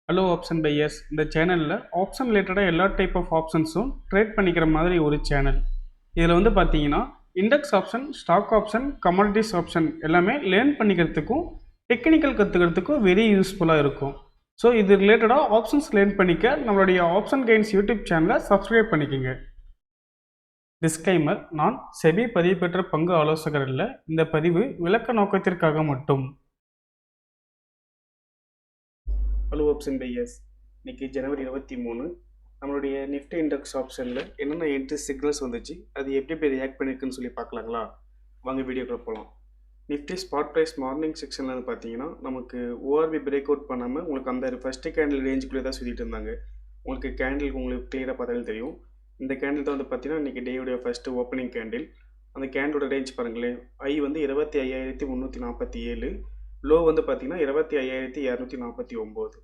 Hello option buyers. இந்த சேனலில் option ரிலேட்டடாக எல்லா டைப் ஆஃப் ஆப்ஷன்ஸும் ட்ரேட் பண்ணிக்கிற மாதிரி ஒரு சேனல். இதில் வந்து பார்த்தீங்கன்னா index option, stock option, commodities option எல்லாமே லேர்ன் பண்ணிக்கிறதுக்கும் டெக்னிக்கல் கற்றுக்கிறதுக்கும் வெரி யூஸ்ஃபுல்லாக இருக்கும். ஸோ இது ரிலேட்டடாக ஆப்ஷன்ஸ் லேர்ன் பண்ணிக்க நம்மளுடைய ஆப்ஷன் கைன்ஸ் யூடியூப் சேனலை சப்ஸ்கிரைப் பண்ணிக்கோங்க. டிஸ்க்ளைமர்: நான் செபி பதிவு பெற்ற பங்கு ஆலோசகர் இல்லை. இந்த பதிவு விளக்க நோக்கத்திற்காக மட்டும். Hello option buyers. இன்றைக்கி ஜனவரி 23. நம்மளுடைய நிஃப்டி இண்டெக்ஸ் ஆப்ஷனில் என்னென்ன என்ட்ரி சிக்னல்ஸ் வந்துச்சு, அது எப்படி ரியாக்ட் பண்ணியிருக்குன்னு சொல்லி பார்க்கலாங்களா? வாங்க வீடியோக்குள்ள போகலாம். நிஃப்டி ஸ்பாட் ப்ரைஸ் மார்னிங் செக்ஷனில் வந்து பார்த்தீங்கன்னா நமக்கு ஓஆர்பி பிரேக் அவுட் பண்ணாமல் உங்களுக்கு அந்த ஃபஸ்ட்டு கேண்டில் ரேஞ்சுக்குள்ளே தான் சுற்றிட்டு இருந்தாங்க. உங்களுக்கு கேண்டில் உங்களுக்கு கிளியராக பார்த்தாலே தெரியும். இந்த கேண்டில் தான் வந்து பார்த்தீங்கன்னா இன்றைக்கி டேயோடைய ஃபஸ்ட்டு ஓப்பனிங் கேண்டில். அந்த கேண்டலோட ரேஞ்ச் பாருங்களேன். ஐ வந்து 25,347, லோ வந்து பார்த்தீங்கன்னா 25,249.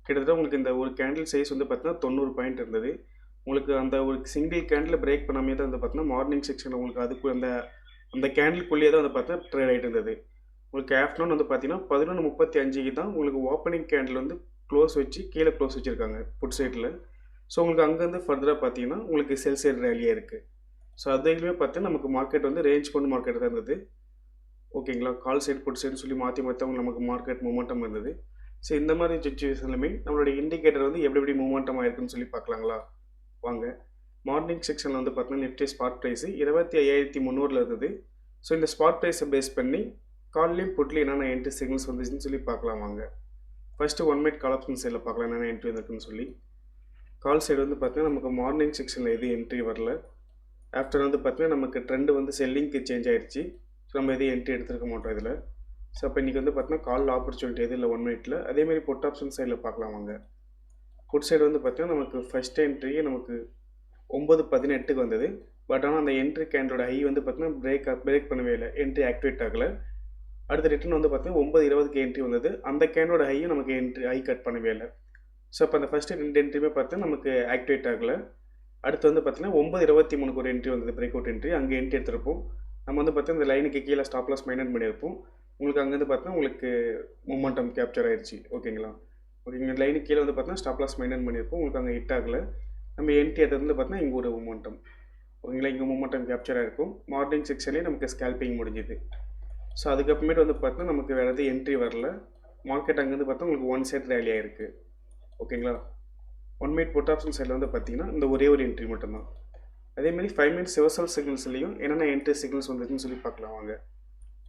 கிட்டத்தட்ட உங்களுக்கு இந்த ஒரு கேண்டில் சைஸ் வந்து பார்த்தீங்கன்னா 90 பாயிண்ட் இருந்தது. உங்களுக்கு அந்த ஒரு சிங்கிள் கேண்டில் பிரேக் பண்ணாமே தான் வந்து பார்த்தீங்கன்னா மார்னிங் செக்ஷனில் உங்களுக்கு அதுக்கு அந்த கேண்டிலுக்குள்ளேயே தான் வந்து பார்த்தீங்கன்னா ட்ரேட் ஆகிட்டு இருந்தது. உங்களுக்கு ஆஃப்டர்நூன் வந்து பார்த்தீங்கன்னா 11:35 தான் உங்களுக்கு ஓப்பனிங் கேண்டில் வந்து க்ளோஸ் வச்சு கீழே க்ளோஸ் வச்சுருக்காங்க புட் சைடில். ஸோ உங்களுக்கு அங்கேருந்து ஃபர்தராக பார்த்தீங்கன்னா உங்களுக்கு செல் சைடு ரேலியாக இருக்குது. ஸோ அதுலேயுமே பார்த்தீங்கன்னா நமக்கு மார்க்கெட் வந்து ரேஞ்ச் பண்ண மார்க்கெட் தான் இருந்தது. ஓகேங்களா? கால் சைடு புட் சைடுன்னு சொல்லி மாற்றி நமக்கு மார்க்கெட் மூமெண்டம் இருந்தது. ஸோ இந்த மாதிரி சுச்சுவேஷன்லுமே நம்மளுடைய இண்டிகேட்டர் வந்து எப்படி மூமெண்டம் ஆயிருக்குன்னு சொல்லி பார்க்கலாங்களா? வாங்க. மார்னிங் செக்ஷனில் வந்து பார்த்தீங்கன்னா நிஃப்டி ஸ்பாட் ப்ரைஸு 25,300 இருந்தது. ஸோ இந்த ஸ்பாட் ப்ரைஸை பேஸ் பண்ணி கால்லையும் புட்லையும் என்னென்ன என்ட்ரி சிக்னல்ஸ் வந்துச்சுன்னு சொல்லி பார்க்கலாம் வாங்க. ஃபஸ்ட்டு 1 மினிட் கால் ஆப்ஷன் சைடில் பார்க்கலாம் என்னென்ன என்ட்ரி வந்துருக்குன்னு சொல்லி. கால் சைடு வந்து பார்த்தீங்கன்னா நமக்கு மார்னிங் செக்ஷனில் எதுவும் என்ட்ரி வரல. ஆஃப்டர் வந்து பார்த்தீங்கன்னா நமக்கு ட்ரெண்டு வந்து செல்லிங்க்கு சேஞ்ச் ஆகிடுச்சு. ஸோ நம்ம எதையும் என்ட்ரி எடுத்துருக்க மாட்டோம் இதில். ஸோ அப்போ இன்றைக்கி வந்து பார்த்தீங்கன்னா கால் ஆப்பர்ச்சுனிட்டி எது இல்லை 1 மினிட்ல. அதேமாதிரி புட் ஆப்ஷன் சைடில் பார்க்கலாம் வாங்க. புட் சைடு வந்து பார்த்தீங்கன்னா நமக்கு ஃபஸ்ட் என்ட்ரியே நமக்கு 9:18 வந்தது. பட் ஆனால் அந்த என்ட்ரி கேண்டோட ஹை வந்து பார்த்தீங்கன்னா பிரேக் பண்ணவே இல்லை, என்ட்ரி ஆக்டிவேட் ஆகலை. அடுத்த ரிட்டர்ன் வந்து பார்த்தீங்கன்னா 9:20 என்ட்ரி வந்தது. அந்த கேண்டோட ஹையும் நமக்கு ஹை கட் பண்ணவே இல்லை. ஸோ அப்போ அந்த ஃபஸ்ட்டு 2 என்ட்ரியுமே பார்த்தீங்கன்னா நமக்கு ஆக்டிவேட் ஆகலை. அடுத்து வந்து பார்த்தீங்கன்னா 9:23 ஒரு என்ட்ரி வந்தது, பிரேக் அவுட் என்ட்ரி. அங்கே என்ட்ரி எடுத்திருப்போம். நம்ம வந்து பார்த்தீங்கன்னா இந்த லைனுக்கு கீழே ஸ்டாப் லாஸ் மெயின்டைன் பண்ணியிருப்போம். உங்களுக்கு அங்கேருந்து பார்த்தீங்கன்னா உங்களுக்கு மொமெண்டம் கேப்சர் ஆயிடுச்சு. ஓகேங்களா? ஓகேங்க. லைனுக்கு கீழே வந்து பார்த்தீங்கன்னா ஸ்டாப் லாஸ் மெயின்டைன் பண்ணியிருப்போம். உங்களுக்கு அங்கே ஹிட் ஆகலை. நம்ம என்ட்ரி எடுத்தது பார்த்தீங்கன்னா இங்கே ஒரு மொமெண்டம். ஓகேங்களா? இங்கே மொமெண்டம் கேப்சர் ஆகிருக்கும். மார்னிங் செக்ஷன்லேயே நமக்கு ஸ்கேல்பிங் முடிஞ்சுது. ஸோ அதுக்கப்புறமேட்டு வந்து பார்த்தீங்கன்னா நமக்கு வேறு எதுவும் என்ட்ரி வரல. மார்க்கெட் அங்கேருந்து பார்த்தா உங்களுக்கு ஒன் சைட் ரேலி ஆகிருக்கு. ஓகேங்களா? 1 மினிட் புட் ஆப்ஷன் சைடில் வந்து பார்த்தீங்கன்னா இந்த ஒரே ஒரு என்ட்ரி மட்டும்தான். அதேமாதிரி 5 மினிட்ஸ் ரிவர்சல் சிக்னல்ஸ்லையும் என்னென்ன என்ட்ரி சிக்னல்ஸ் வந்துச்சுன்னு சொல்லி பார்க்கலாம் வாங்க.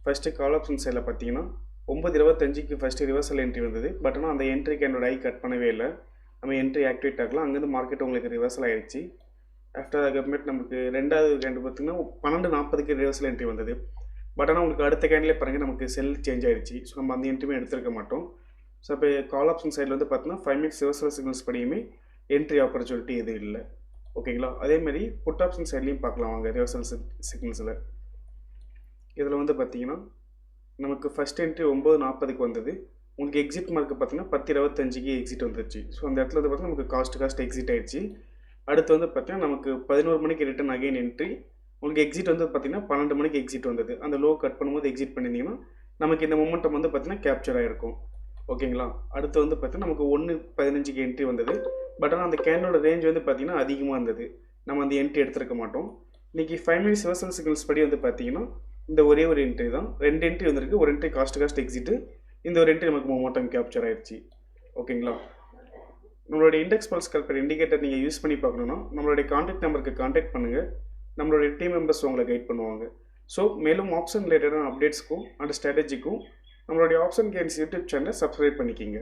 ஃபஸ்ட்டு கால் ஆப்ஷன் சைடில் பார்த்தீங்கன்னா 9:25 ஃபஸ்ட்டு ரிவர்சல் என்ட்ரி வந்தது. பட் ஆனால் அந்த என்ட்ரிக்கு என்னோட ஐ கட் பண்ணவே இல்லை. நம்ம என்ட்ரி ஆக்டிவேட் ஆகலாம். அங்கேருந்து மார்க்கெட் உங்களுக்கு ரிவர்சல் ஆகிடுச்சு. ஆஃப்டர் அதுக்கப்புறமேட்டு நமக்கு ரெண்டாவது கேண்டு பார்த்தீங்கன்னா 12:40 ரிவர்சல் என்ட்ரி வந்தது. பட் ஆனால் உங்களுக்கு அடுத்த கேண்டிலே பாருங்கள் நமக்கு செல் சேஞ்ச் ஆகிடுச்சு. ஸோ நம்ம அந்த என்ட்ரியுமே எடுத்துருக்க மாட்டோம். ஸோ இப்போ கால் ஆப்ஷன் சைடில் வந்து பார்த்தீங்கன்னா 5 மினிட்ஸ் ரிவர்சல் சிக்னல்ஸ் படியுமே என்ட்ரி ஆப்பர்ச்சுனிட்டி எதுவும் இல்லை. ஓகேங்களா? அதேமாதிரி புட் ஆப்ஷன் சைட்லேயும் பார்க்கலாம் வாங்க. ரிவர்சல் சிக்னல்ஸில் இதில் வந்து பார்த்தீங்கன்னா நமக்கு ஃபஸ்ட் என்ட்ரி 9:40 வந்தது. உங்களுக்கு எக்ஸிட் மார்க் பார்த்தீங்கன்னா 10:25 எக்ஸிட் வந்துருச்சு. ஸோ அந்த இடத்துல வந்து பார்த்தீங்கன்னா நமக்கு காஸ்ட் எக்ஸிட் ஆகிடுச்சு. அடுத்து வந்து பார்த்தீங்கன்னா நமக்கு 11 மணிக்கு ரிட்டன் அகைன் என்ட்ரி. உங்களுக்கு எக்ஸிட் வந்து பார்த்தீங்கன்னா 12 மணிக்கு எக்ஸிட் வந்தது. அந்த லோ கட் பண்ணும்போது எக்ஸிட் பண்ணியிருந்தீங்கன்னா நமக்கு இந்த மொமெண்டம் வந்து பார்த்தீங்கன்னா கேப்சர் ஆகிருக்கும். ஓகேங்களா? அடுத்து வந்து பார்த்தீங்கன்னா நமக்கு 1:15 என்ட்ரி வந்தது. பட் ஆனால் அந்த கேண்டோட ரேஞ்ச் வந்து பார்த்தீங்கன்னா அதிகமாக இருந்தது. நம்ம அந்த என்ட்ரி எடுத்துருக்க மாட்டோம். இன்றைக்கி 5 மினிட்ஸ் ரிவர்சல் சிக்னல்ஸ் படி வந்து பார்த்தீங்கன்னா இந்த ஒரே ஒரு என்ட்ரி தான். 2 என்ட்ரி வந்திருக்கு. ஒரு என்ட்ரி காஸ்ட் எக்ஸிட்டு, இந்த ஒரு என்ட்ரி நமக்கு மொமெண்டம் கேப்சர் ஆயிடுச்சு. ஓகேங்களா? நம்மளுடைய இண்டெக்ஸ் பல்ஸ் கால்குலேட்டர் இண்டிகேட்டர் நீங்கள் யூஸ் பண்ணி பார்க்கணுன்னா நம்மளுடைய கான்டாக்ட் நம்பருக்கு கான்டாக்ட் பண்ணுங்கள். நம்மளுடைய டீம் மெம்பர்ஸ் உங்களை கைட் பண்ணுவாங்க. ஸோ மேலும் ஆப்ஷன் ரிலேட்டடான அப்டேட்ஸ்க்கும் அண்ட் ஸ்ட்ராட்டஜிக்கும் நம்மளுடைய ஆப்ஷன் கைன்ஸ் யூடியூப் சேனலை சப்ஸ்கிரைப் பண்ணிக்கிங்க.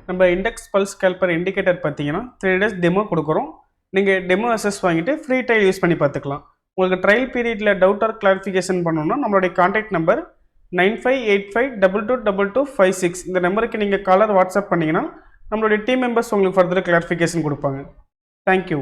நம்ம இண்டெக்ஸ் பல்ஸ் கால்குலேட்டர் இண்டிகேட்டர் பார்த்தீங்கன்னா 3 days டெமோ கொடுக்குறோம். நீங்கள் டெமோ அசஸ் வாங்கிட்டு ஃப்ரீ ட்ரையல் யூஸ் பண்ணி பார்த்துக்கலாம். உங்களுக்கு ட்ரையல் பீரியடில் டவுட் ஆர் கிளாரிஃபிகேஷன் பண்ணணும்னா நம்மளுடைய கான்டாக்ட் நம்பர் 9585222256 இந்த நம்பருக்கு நீங்கள் காலர் வாட்ஸ்அப் பண்ணிங்கன்னா நம்மளுடைய டீம் மெம்பர்ஸ் உங்களுக்கு ஃபர்தர் கிளாரிஃபிகேஷன் கொடுப்பாங்க. தேங்க்யூ.